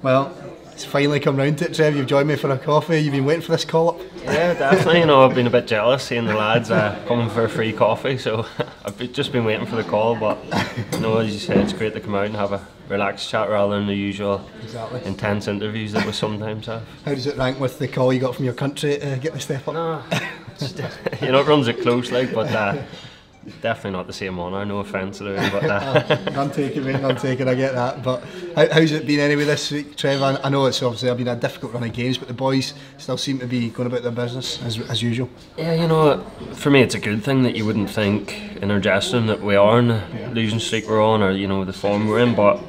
Well, it's finally come round to it, Trev. You've joined me for a coffee. You've been waiting for this call up. Yeah, definitely. I've been a bit jealous seeing the lads coming for a free coffee, so I've just been waiting for the call. But as you said, it's great to come out and have a relaxed chat rather than the usual intense interviews that we sometimes have. How does it rank with the call you got from your country to get the step up? No, it runs it close, but definitely not the same honour. No offence to them, but none taken, mate. None taken. I get that. But how's it been anyway this week, Trev? I know it's obviously been a difficult run of games, but the boys still seem to be going about their business as usual. Yeah, for me it's a good thing that you wouldn't think in our dressing room that we are in the losing streak we're on, or the form we're in. But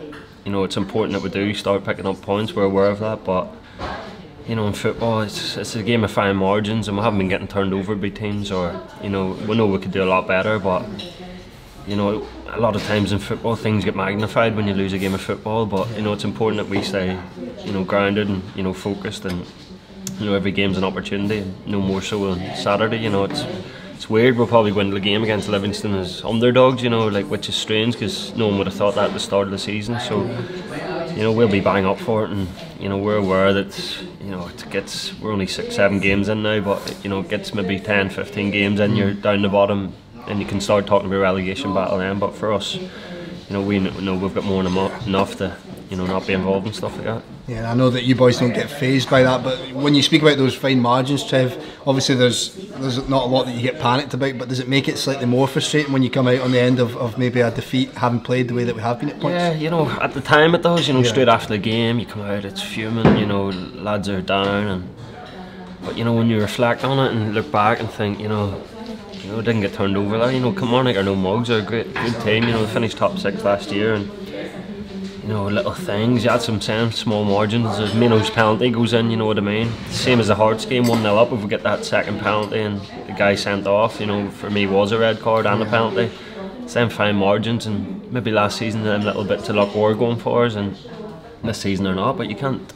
it's important that we do start picking up points. We're aware of that, but in football it's a game of fine margins, and we haven't been getting turned over by teams, or we know we could do a lot better, but a lot of times in football things get magnified when you lose a game of football. But it's important that we stay grounded and focused, and every game's an opportunity, and no more so on Saturday. It's weird, we'll probably win the game against Livingston as underdogs, which is strange because no one would have thought that at the start of the season. So we'll be bang up for it, and we're aware that we're only 6-7 games in now, but it gets maybe 10-15 games in, you're down the bottom, and you can start talking about relegation battle then. But for us, we know we've got more than enough to not be involved in stuff like that. Yeah, I know that you boys don't get fazed by that, but when you speak about those fine margins, Trev, obviously there's not a lot that you get panicked about, but does it make it slightly more frustrating when you come out on the end of maybe a defeat, having played the way that we have been at points? Yeah, at the time it does. Straight after the game you come out, it's fuming. Lads are down, but when you reflect on it and look back and think, didn't get turned over. Kilmarnock are no mugs. They're a good team. They finished top 6 last year, and little things. You had some small margins. The Mino's penalty goes in. You know what I mean. Same as the Hearts game, 1-0 up. If we get that second penalty and the guy sent off, for me was a red card and a penalty. It's them fine margins, and maybe last season them little bits of luck were going for us, and this season they're not. But you can't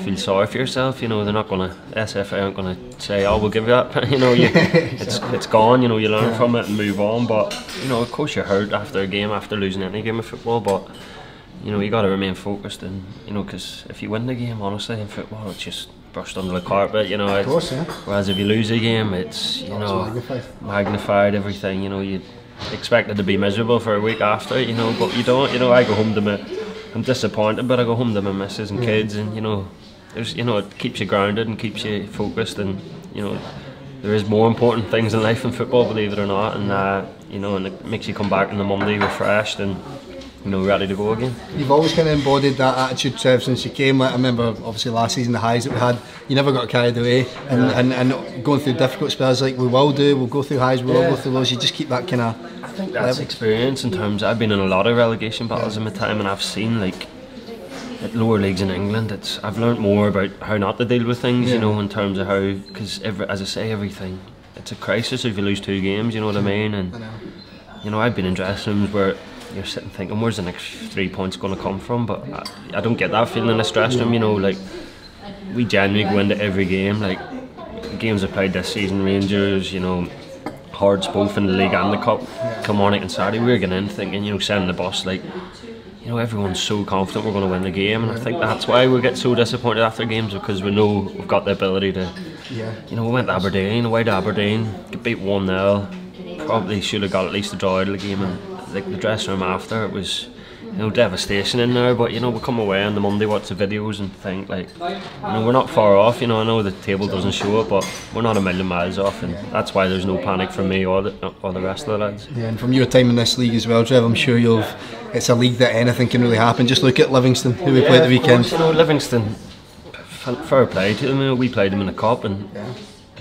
feel sorry for yourself. They're not going to, SFA aren't going to say, oh, we'll give you that. It's gone. You learn from it and move on. But of course you're hurt after a game, after losing any game of football. But you got to remain focused, and because if you win the game, honestly, in football, it's just brushed under the carpet. Of course, yeah. Whereas if you lose a game, it's magnified everything. You expect it to be miserable for a week after, but you don't. I go home to I'm disappointed, but I go home to my missus and kids, and it keeps you grounded and keeps you focused, and there is more important things in life than football, believe it or not, and and it makes you come back on the Monday refreshed and ready to go again. You've always kind of embodied that attitude, Trev, since you came. I remember obviously last season the highs that we had, you never got carried away, and going through difficult spells like we will do, we'll go through highs, we'll go through lows. You just keep that kind of. I think that's experience. In terms, I've been in a lot of relegation battles in my time, and I've seen at lower leagues in England, I've learnt more about how not to deal with things, in terms of how, because as I say, everything, it's a crisis if you lose 2 games, you know what I mean? And I've been in dressing rooms where you're sitting thinking, where's the next 3 points going to come from? But I don't get that feeling in this dressing room. We genuinely go into every game, games I've played this season, Rangers, Hearts, both in the league and the cup, Kilmarnock and Saturday, we're getting in thinking, sending the bus, everyone's so confident we're going to win the game, and I think that's why we get so disappointed after games, because we know we've got the ability to. We went to Aberdeen, away to Aberdeen, get beat 1-0, probably should have got at least a draw out of the game, and the dressing room after, it was devastation in there. But we come away on the Monday, watch the videos and think we're not far off. I know the table doesn't show it, but we're not a million miles off, and that's why there's no panic from me or the rest of the lads. Yeah, and from your time in this league as well, Trev, I'm sure it's a league that anything can really happen. Just look at Livingston, who we played at the weekend. Livingston, fair play to them. We played them in the cup, and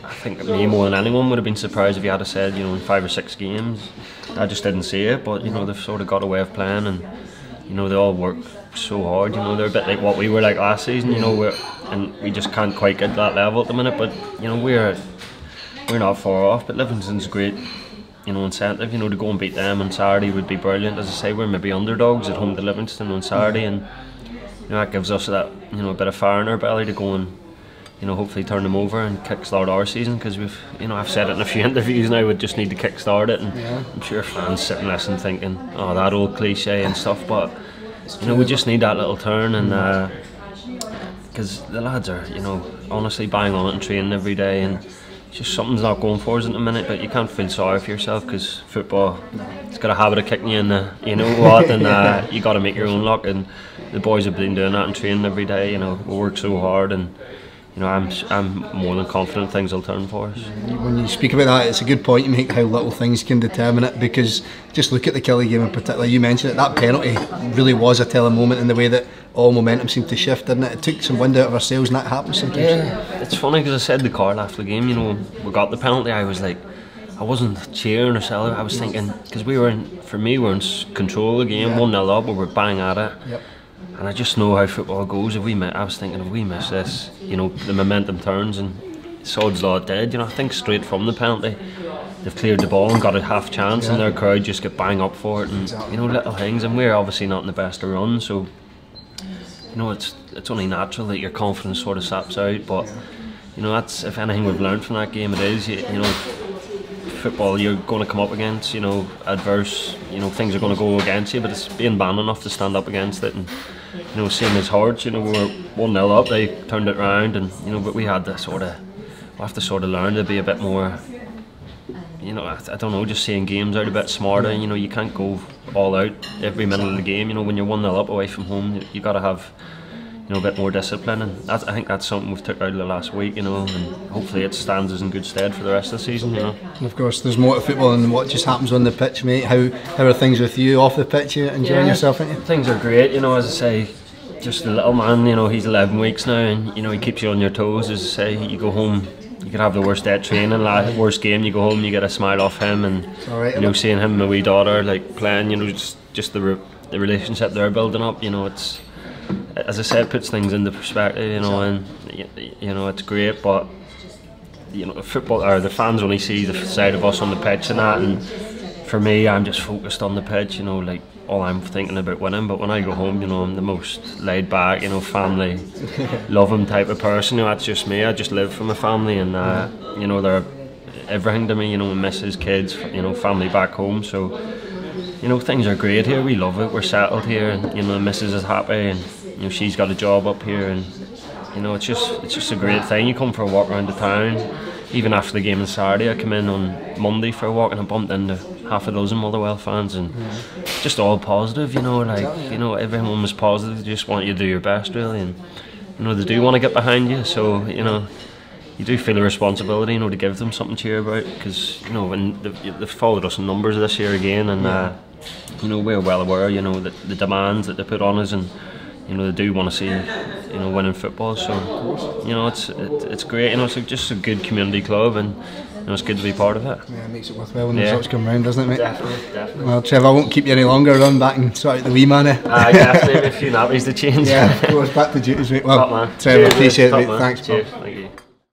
I think me more than anyone would have been surprised if you had said, in 5 or 6 games. I just didn't see it, but they've sort of got a way of playing, and they all work so hard. They're a bit like what we were like last season. And we just can't quite get that level at the minute. But we're not far off. But Livingston's great, incentive. To go and beat them on Saturday would be brilliant. As I say, we're maybe underdogs at home to Livingston on Saturday, and that gives us that a bit of fire in our belly to go and hopefully turn them over and kickstart our season, because we've I've said it in a few interviews now, we just need to kickstart it, and I'm sure fans sitting listening thinking, oh, that old cliche and stuff, but we just need that little turn, and because the lads are, you know, honestly bang on it and training every day, and just something's not going for us at the minute. But you can't feel sorry for yourself, because football, it's got a habit of kicking you in the, you know what, and you got to make your own luck. And the boys have been doing that and training every day. You know, we work so hard, and you know, I'm more than confident things will turn for us. When you speak about that, it's a good point you make, how little things can determine it, because just look at the Killie game in particular. You mentioned it, that penalty really was a telling moment in the way that all momentum seemed to shift, didn't it? It took some wind out of our sails, and that happens sometimes. Yeah, it's funny because I said to Carl after the game, you know, we got the penalty, I was like, I wasn't cheering or celebrating, I was thinking, because we were in control of the game, 1-0 up, we were bang at it. Yep. And I just know how football goes. I was thinking, if we miss this, you know, the momentum turns, and sod's law dead. You know, I think straight from the penalty, they've cleared the ball and got a half chance, and their crowd just get bang up for it, and you know, little things. And we're obviously not in the best of runs, so you know, it's only natural that your confidence sort of saps out. But you know, that's, if anything we've learned from that game, it is, you know, football, you're going to come up against, you know, adverse, you know, things are going to go against you, but it's being man enough to stand up against it. And you know, same as Hearts, you know, we were 1-0 up, they turned it round, and you know, but we had to sort of, we have to sort of learn to be a bit more, you know, I don't know, just seeing games out a bit smarter. You know, you can't go all out every minute of the game. You know, when you're 1-0 up away from home, you got to have, you know, a bit more discipline, and I think that's something we've took out of the last week, you know, and hopefully it stands us in good stead for the rest of the season, you know. And of course, there's more to football than what just happens on the pitch, mate. How are things with you off the pitch? You enjoying yourself, aren't you? Things are great, you know, as I say, just the little man, you know, he's 11 weeks now, and you know, he keeps you on your toes. As I say, you go home, you could have the worst day at training, worst game, you go home, you get a smile off him, and you know, seeing him and my wee daughter like playing, you know, just the relationship they're building up, you know, it's, as I said, puts things into perspective, you know, and you know, it's great. But you know, football, or the fans only see the side of us on the pitch and that, and for me, I'm just focused on the pitch, you know, like all I'm thinking about winning. But when I go home, you know, I'm the most laid back, you know, family loving type of person. You know, that's just me. I just live for my family, and you know, they're everything to me, you know, my missus, kids, you know, family back home. So you know, things are great here, we love it, we're settled here, and you know, the missus is happy, and you know, she's got a job up here, and you know, it's just a great thing. You come for a walk around the town. Even after the game on Saturday, I come in on Monday for a walk, and I bumped into half a dozen Motherwell fans, and just all positive, you know, like, you know, everyone was positive. They just want you to do your best, really, and you know, they do want to get behind you. So you know, you do feel a responsibility, you know, to give them something to cheer about, because you know, when they've followed us in numbers this year again, and you know, we're well aware, you know, that the demands that they put on us, and you know, they do want to see, you know, winning football. So you know, it's great. You know, it's just a good community club, and you know, it's good to be part of it. Yeah, it makes it worthwhile when the results come round, doesn't it, mate? Definitely. Well, Trevor, I won't keep you any longer. Run back and sort out the wee man. Definitely a few nappies to change. Yeah, of course, back to duties, mate. Well, Top man. Trevor, appreciate it, mate. Thanks, Cheers.